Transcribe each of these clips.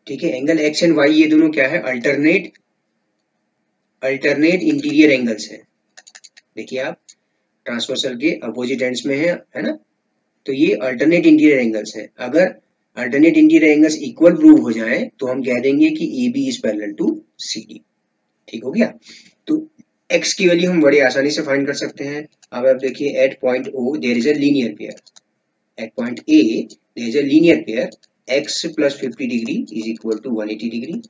ठीक है, angle x and Y ये दोनों क्या है, अल्टरनेट इंटीरियर एंगल्स है। देखिए आप ट्रांसवर्सल के अपोजिट एंड्स में है ना, तो ये अल्टरनेट इंटीरियर एंगल्स है। अगर alternate interior angles equal prove हो जाए तो हम कह देंगे कि A B is parallel to C D. ठीक हो गया। तो x की वैल्यू हम बड़ी आसानी से फाइंड कर सकते हैं। अब आप देखिए at point O there is a linear pair, at point A there is a linear pair x plus 50 degree is equal to 180 degree.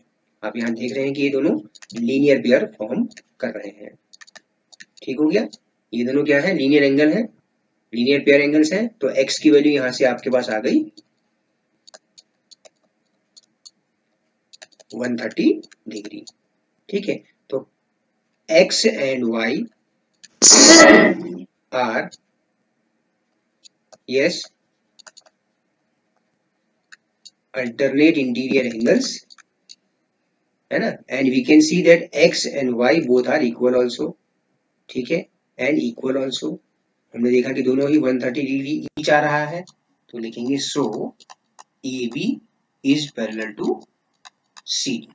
आप यहाँ देख रहे हैं कि ये दोनों लीनियर पेयर फॉर्म कर रहे हैं। ठीक हो गया, ये दोनों क्या है, लीनियर एंगल है, लीनियर पेयर एंगल्स हैं। तो x की वैल्यू यहाँ से आपके पास आ गई 130 डिग्री। ठीक है, तो x and y are yes alternate interior angles, है ना, and we can see that x and y both are equal also। ठीक है, and equal also हमने देखा कि दोनों ही 130 डिग्री ईच आ रहा है, तो लिखेंगे so AB is parallel to CD।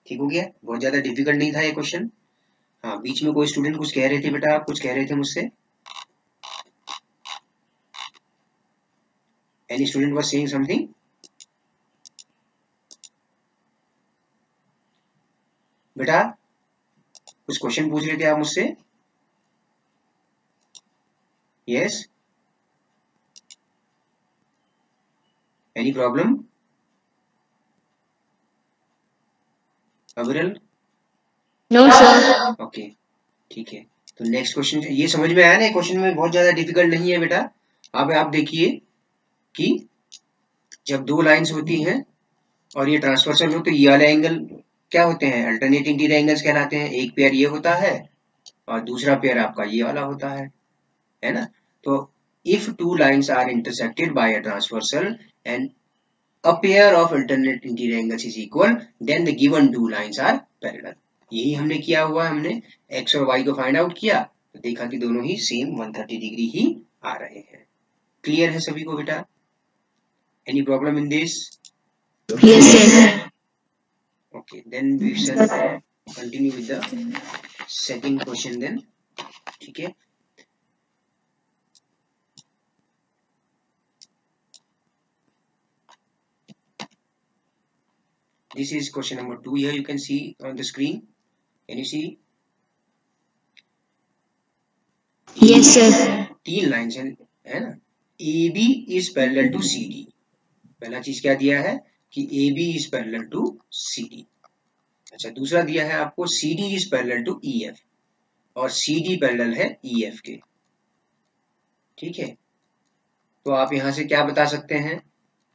ठीक हो गया, बहुत ज्यादा डिफिकल्ट नहीं था ये क्वेश्चन। हाँ, बीच में कोई स्टूडेंट कुछ कह रहे थे, बेटा आप कुछ कह रहे थे मुझसे, any student was saying something? बेटा कुछ क्वेश्चन पूछ रहे थे आप मुझसे? Yes, any problem Aviral? No sir. Okay, ठीक है, तो नेक्स्ट क्वेश्चन ये समझ में आया ना, क्वेश्चन में बहुत ज्यादा डिफिकल्ट नहीं है बेटा। अब आप देखिए कि जब दो लाइंस होती हैं और ये ट्रांसवर्सल हो तो ये वाले एंगल क्या होते हैं, अल्टरनेट इंटीरियर एंगल्स कहलाते हैं। एक पेयर ये होता है और दूसरा पेयर आपका ये वाला होता है ना। तो if two lines are intersected by a transversal and a pair of alternate interior angles is equal then the given two lines are parallel। यही हमने किया हुआ है, हमने x और y को फाइंड आउट किया तो देखा कि दोनों ही सेम 130 डिग्री ही आ रहे हैं। क्लियर है सभी को बेटा? Any problem in this? Yes sir. Okay, then we shall continue with the second question then. ठीक है, this is question number 2 here you can see on the screen, can you see? Yes sir. तीन lines है ना, AB is parallel to CD। पहला चीज क्या दिया है कि AB is parallel to CD। अच्छा, दूसरा दिया है आपको CD is parallel to EF और CD पैरेलल है EF के। ठीक है, तो आप यहां से क्या बता सकते हैं,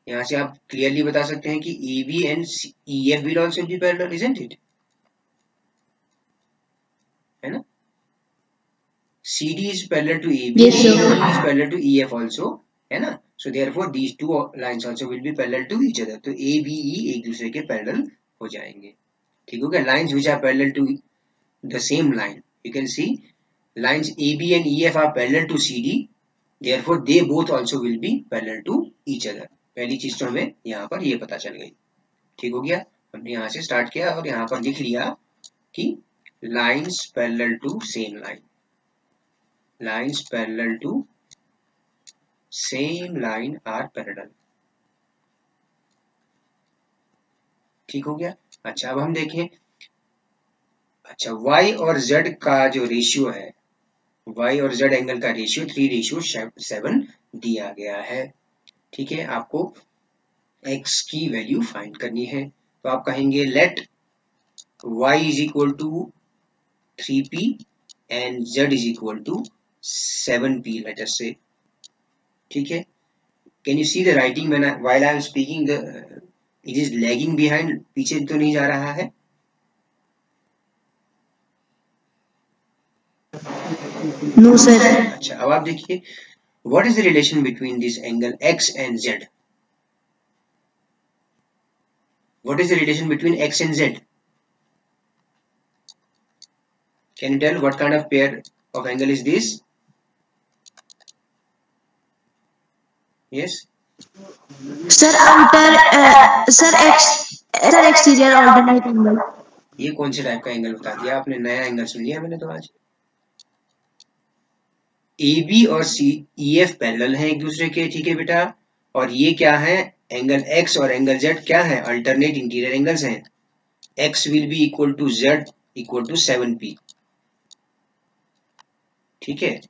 यहां से आप क्लियरली बता सकते हैं कि AB and EF will also be parallel, isn't it? है ना, CD is parallel to AB, Yes, sir. EB is parallel to EF also, है ना। So therefore these two lines also will be parallel to each other। तो ABE एक दूसरे के parallel हो जाएंगे। ठीक हो गया, lines which are parallel to the same line, you can see lines AB and EF are parallel to CD, therefore they both also will be parallel to each other। पहली चीज तो हमें यहाँ पर ये पता चल गई। ठीक हो गया, हमने यहाँ से स्टार्ट किया और यहाँ पर लिख लिया कि lines parallel to same line, lines parallel to same line are parallel। ठीक हो गया। अच्छा, अब हम देखें, अच्छा y और z का जो रेशियो है, y और z एंगल का रेशियो 3:7 दिया गया है। ठीक है, आपको x की वैल्यू फाइंड करनी है, तो आप कहेंगे let y is equal to 3p and z is equal to 7p, let us say. ठीक है, can you see the writing while I am speaking, it is lagging behind, पीछे तो नहीं जा रहा है? No sir. अच्छा, अब आप देखिए what is the relation between this angle x and z? What is the relation between x and z? Can you tell what kind of pair of angle is this? Yes sir sir exterior alternate angle. ये कौन से type का angle बता दिया आपने, नया angle सुन लिया मैंने तो आज। ए बी और सी ई एफ पैरेलल है एक दूसरे के, ठीक है बेटा। और ये क्या है, एंगल एक्स और एंगल जेड क्या है, अल्टरनेट इंटीरियर एंगल्स हैं। X will be equal to z equal to 7p, ठीक है।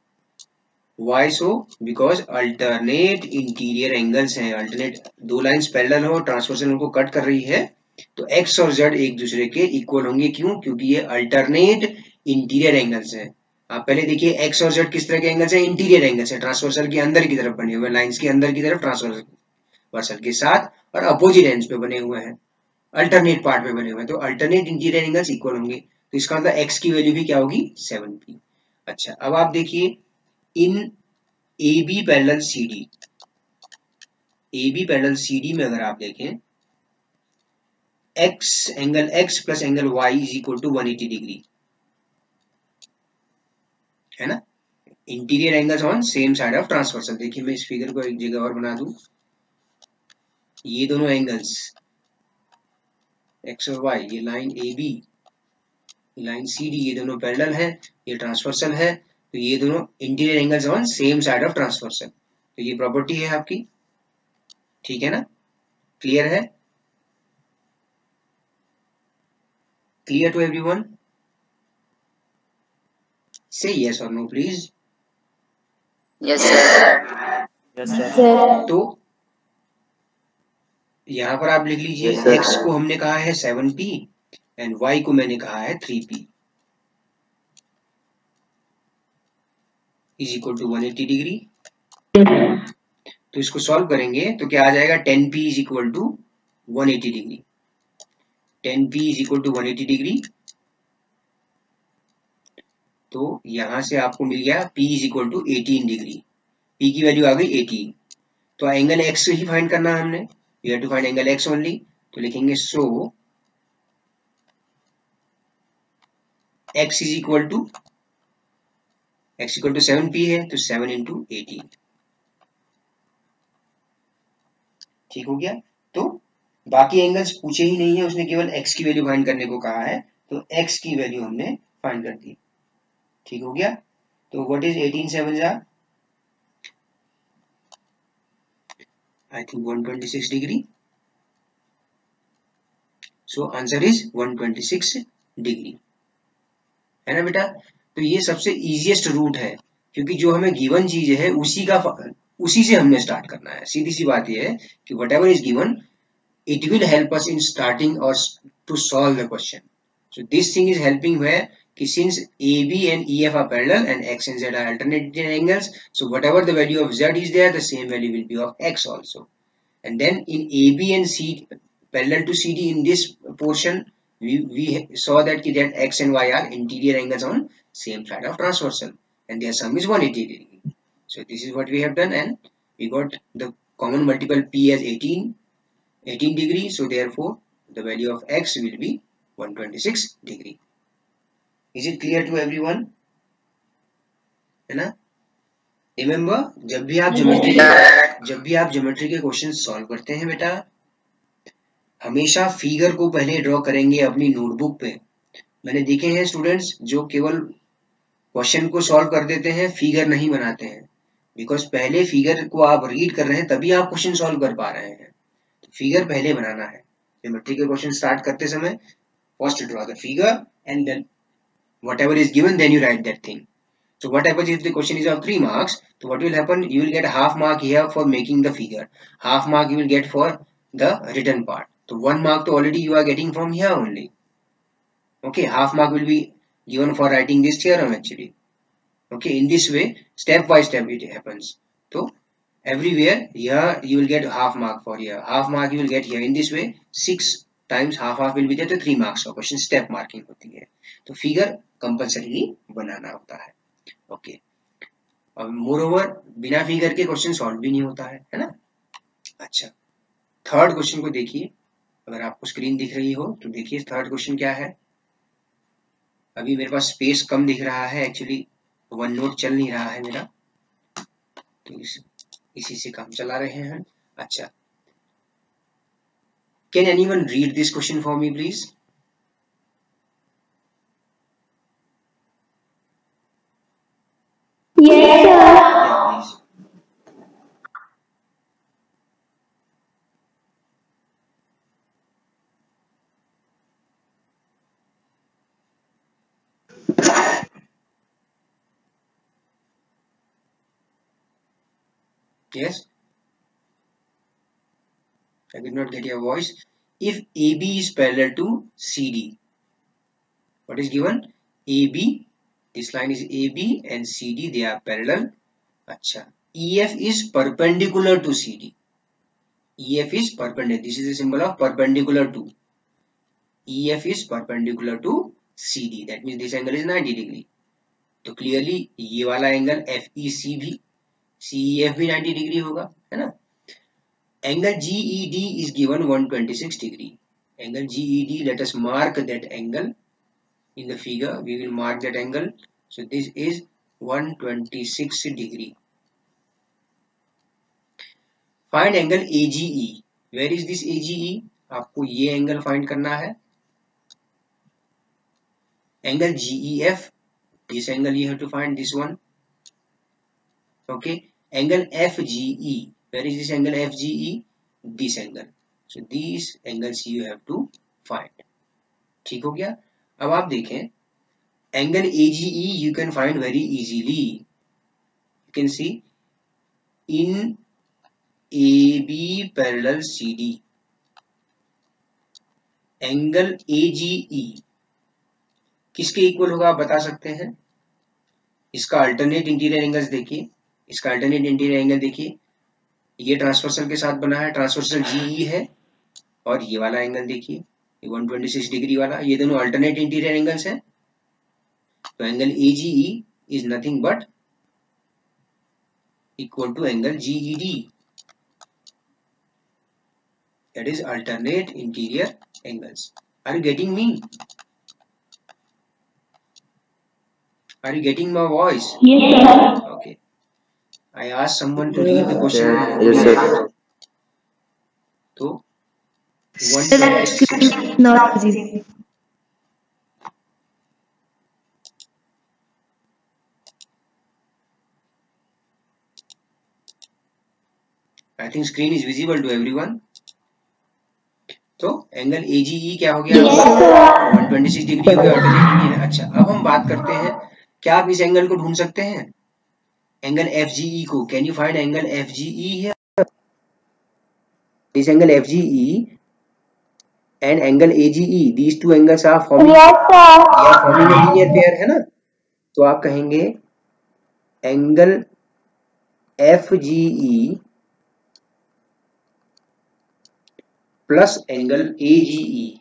Why so, because alternate interior angles हैं, अल्टरनेट दो लाइंस पैरेलल हो, ट्रांसवर्सल उनको कट कर रही है, तो एक्स और जेड एक दूसरे के इक्वल होंगे। क्यों? क्योंकि ये अल्टरनेट इंटीरियर एंगल्स हैं। आप पहले देखिए एक्स और जेड किस तरह के एंगल्स हैं, इंटीरियर एंगल्स हैं, ट्रांसवर्सल के अंदर की तरफ बने हुए, लाइंस के अंदर की तरफ ट्रांसवर्सल के साथ और अपोजिट एंड्स पे बने हुए हैं, अल्टरनेट पार्ट पे बने हुए हैं, तो अल्टरनेट इंटीरियर एंगल्स इक्वल होंगे। तो इसका मतलब एक्स की वैल्यू भी क्या होगी, 7p। अच्छा, अब आप देखिए इन A B parallel C D, A B parallel C D में अगर आप देखें X, angle X plus angle Y is equal to 180 degree, है ना। Interior angles on same side of transversal. देखिए मैं इस फिगर को एक जगह और बना दूं, ये दोनों एंगल्स एक्स और वाई, ये line A B, line C D, ये दोनों पैरेलल है, ये ट्रांसवर्सल है, तो ये दोनों interior angles on same side of transversal. तो ये प्रॉपर्टी है आपकी, ठीक है ना। क्लियर है, clear to everyone? Say yes और no please. Yes sir. Yes sir. तो यहां पर आप लिख लीजिए x को हमने कहा है 7p एंड y को मैंने कहा है 3p is equal to 180 degree. तो इसको सॉल्व करेंगे तो क्या आ जाएगा, 10p is equal to 180 degree, 10p is equal to 180 degree. तो यहां से आपको मिल गया p is equal to 18 degree, p की वैल्यू आ गई 18। तो एंगल x ही फाइंड करना है हमने, we have to find angle x only. तो लिखेंगे so x is equal to 7p है, तो 7 इंटू 18, ठीक हो गया। तो बाकी एंगल्स पूछे ही नहीं है, उसने केवल x की वैल्यू फाइंड करने को कहा है, तो x की वैल्यू हमने फाइंड कर दी, ठीक हो गया। तो व्हाट इज 18 7 जा, I think 126 degree. So answer is 126 degree, है ना बेटा। तो ये सबसे इजीएस्ट रूट है, क्योंकि जो हमें गिवन चीज है उसी से हमने स्टार्ट करना है। सीधी सी बात ये है कि whatever is given it will help us in starting or to solve the question. So this thing is helping where since AB and EF are parallel and X and Z are alternate angles, so whatever the value of Z is there, the same value will be of X also. And then in AB and C parallel to CD in this portion, we saw that X and Y are interior angles on same side of transversal and their sum is 180 degree. So this is what we have done, and we got the common multiple P as 18 degree, so therefore the value of x will be 126 degree. Is it clear to everyone? है ना। Remember, जब भी आप geometry के question solve करते हैं बेटा, हमेशा फिगर को पहले ड्रॉ करेंगे अपनी नोटबुक पे। मैंने देखे हैं स्टूडेंट्स जो केवल क्वेश्चन को सॉल्व कर देते हैं, फिगर नहीं बनाते हैं, बिकॉज पहले फिगर को आप रीड कर रहे हैं तभी आप क्वेश्चन सॉल्व कर पा रहे हैं। फिगर पहले बनाना है। ज्योमेट्री के क्वेश्चन स्टार्ट करते समय first draw the figure and then whatever is given then you write that thing. So what happens if the question is of 3 marks, so what will happen, you will get half mark here for making the figure, half mark you will get for the written part. So 1 mark to already you are getting from here only. Okay, half mark will be given for writing this theorem actually. Okay, in this way step by step it happens. So everywhere here you will get half mark for here, half mark you will get here. In this way 6 times half will be there, तो 3 marks का question step marking होती है। तो figure compulsory बनाना होता है। Okay, और more over बिना figure के क्वेश्चन सॉल्व भी नहीं होता है ना। अच्छा, थर्ड क्वेश्चन को देखिए, अगर आपको स्क्रीन दिख रही हो तो देखिए थर्ड क्वेश्चन क्या है। अभी मेरे पास स्पेस कम दिख रहा है, एक्चुअली वन नोट चल नहीं रहा है मेरा, तो इसी से काम चला रहे हैं। अच्छा, Can anyone read this question for me, please? Yes, sir. Yeah, please. Yes, I did not get your voice. If AB is parallel to CD, what is given? AB, this line is AB and CD, they are parallel. Acha. EF is perpendicular to CD. EF is perpendicular. This is the symbol of perpendicular to. EF is perpendicular to CD. That means this angle is 90 degree. तो clearly ये वाला angle FEC भी CEF भी 90 degree होगा, है ना? Angle GED is given 126 degree. Angle GED, let us mark that angle in the figure. We will mark that angle. So this is 126 degree. Find angle AGE. Where is this AGE? आपको ये angle find करना है. Angle GEF, this angle you have to find, this one. Okay. Angle FGE, where is this angle FGE? This angle. So these angles you have to find. ठीक हो गया? अब आप देखें, angle AGE you can find very easily. You can see in AB parallel CD. Angle AGE किसके equal होगा आप बता सकते हैं? इसका अल्टरनेट इंटीरियर एंगल्स देखिए, इसका अल्टरनेट इंटीरियर एंगल देखिए, ये ट्रांसवर्सल के साथ बना है, ट्रांसवर्सल GE है, और ये वाला एंगल देखिए 126 डिग्री वाला, ये दोनों अल्टरनेट इंटीरियर एंगल्स हैं. तो angle AGE is nothing but equal to angle GED. That is alternate interior angles. Are you getting me? Are you getting my voice? Yes, sir. Okay. I asked someone to read the question. Yes, sir. So, Sir, that screen is not visible. I think screen is visible to everyone. तो angle AGE क्या हो गया? Yes, 126 degree हो गया alternate. अच्छा, अब हम बात करते हैं, क्या आप इस एंगल को ढूंढ सकते हैं? एंगल FGE को. Can you find angle FGE here? This angle FGE and angle AGE, these two angles are forming, they are forming a linear pair, है ना? तो आप कहेंगे angle FGE plus angle AGE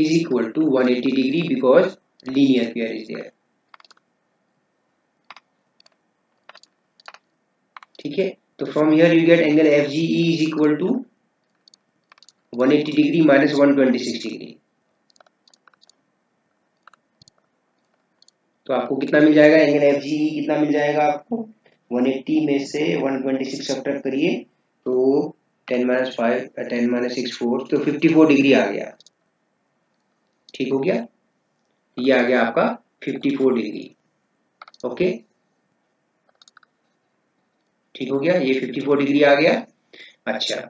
is equal to 180 degree because linear pair is there. ठीक है, तो from here you get angle FGE is equal to 180 degree minus 126 degree. तो आपको कितना मिल जाएगा? एंगल FGE कितना मिल जाएगा आपको? 180 में से 126 सब्ट्रैक्ट करिए तो 10 minus 5 10 minus 6 4, तो 54 डिग्री आ गया. ठीक हो गया, ये आ गया आपका 54 डिग्री. ओके, ठीक हो गया, ये 54 डिग्री आ गया. अच्छा,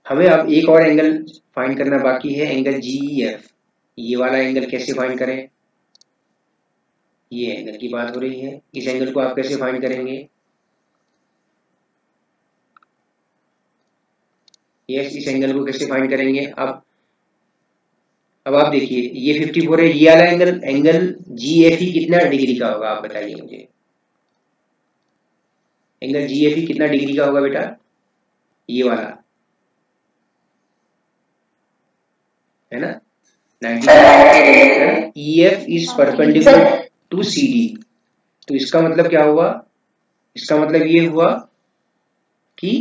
हमें अब एक और एंगल फाइंड करना बाकी है, एंगल GEF. ये वाला एंगल कैसे फाइंड करें? ये एंगल की बात हो रही है. इस एंगल को आप कैसे फाइंड करेंगे? यस, इस एंगल को कैसे फाइंड करेंगे? अब आप देखिए, ये 54 है, ये वाला एंगल GFE कितना डिग्री का होगा आप बताइए मुझे. एंगल GFE कितना डिग्री का होगा बेटा? ये वाला है ना, 90. EF is perpendicular to CD. तो इसका मतलब क्या हुआ? इसका मतलब ये हुआ कि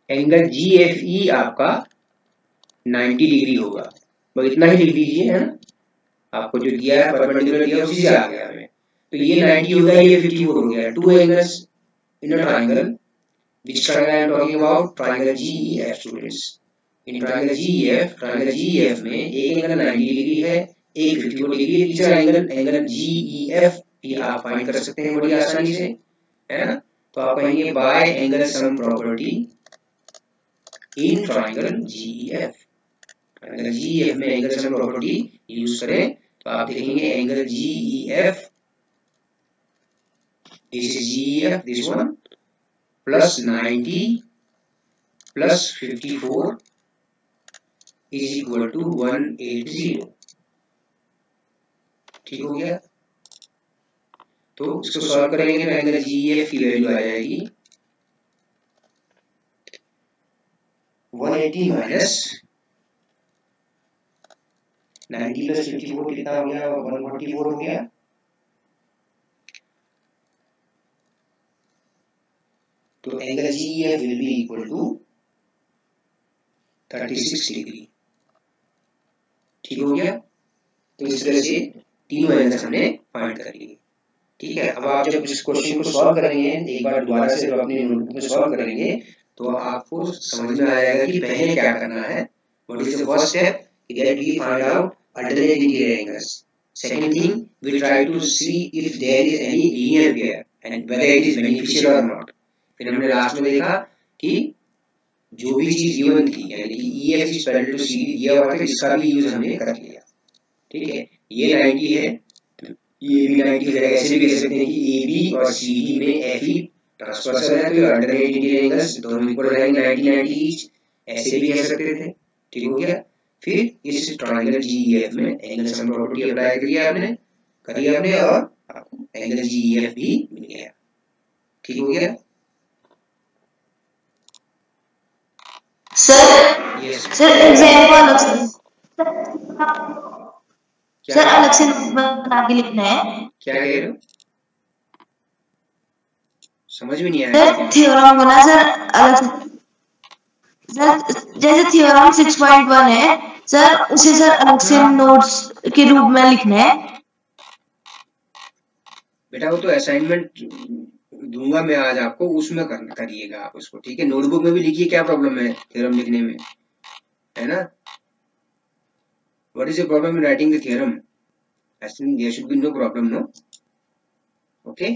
एंगल GFE आपका 90 डिग्री होगा. बस इतना ही लिख दीजिए, है ना? आपको जो दिया है परपेंडिकुलर दिया उसी से आ गया हमें. तो ये 90 हो गया, ये 54 हो गया. Two angles in a triangle. Which triangle I am talking about? Triangle GEF, students. In triangle GEF में एक एंगल 90 डिग्री है, एक 54 डिग्री है, तीसरा एंगल GEF भी आप फाइंड कर सकते हैं बड़ी आसानी से, है ना। तो आप कहेंगे by angle sum property in triangle GEF। Triangle GEF में एंगल सम प्रॉपर्टी यूज करें तो आप देखेंगे angle GEF, this is GEF, this one, plus 90 plus 54 is equal to 180। ठीक हो गया। तो इसको सॉल्व करेंगे तो एंगल GEF की वैल्यू आ जाएगी 180 माइनस 90 प्लस 54 कितना हो गया? 144 हो गया। तो angle GEF will be equal to 36 degree. ठीक हो गया। तो इस तरह से तीनों एंगल्स हमने फाइंड कर लिए। ठीक है। अब आप जब इस क्वेश्चन को सॉल्व करेंगे, एक बार दोबारा से जब अपने नोटबुक में सॉल्व करेंगे तो आपको समझ में आ जाएगा कि पहले क्या करना है। What is the first step? That we find out alternate interior angles. Second thing, we try to see if there is any linear pair and whether it is beneficial or not. फिर हमने last में देखा कि जो भी चीज given थी, यानी कि EF is equal to CD दिया हुआ था, इसका भी यूज हमने कर लिया। ठीक है। ये 90 है तो ये भी 90 हो जाएगा। ऐसे भी कह सकते हैं कि AB और CD में FE ट्रांसवर्सल है तो अल्टरनेट इंटीरियर एंगल्स दोनों इक्वल रहेंगे 90-90 ईच। ऐसे भी कह सकते थे। ठीक हो गया। फिर इस ट्रायंगल GEF में एंगल सम प्रॉपर्टी अप्लाई करी आपने और आपको एंगल GEF भी मिल गया। ठीक हो गया। सर एग्जाम्पल अलग से सर अलग से बता के लिखना है। क्या कह रहे हो? समझ में नहीं आया। सर थ्योरम बना सर अलग से। सर जैसे थ्योरम 6.1 है सर, उसे सर अलग से नोट्स के रूप में लिखना है। बेटा वो तो असाइनमेंट दूंगा मैं आज आपको, उसमें करिएगा आप उसको। ठीक है। नोटबुक में भी लिखिए, क्या प्रॉब्लम है थ्योरम लिखने में, है ना। What is the problem in writing the theorem? I think there should be no problem, no. Okay.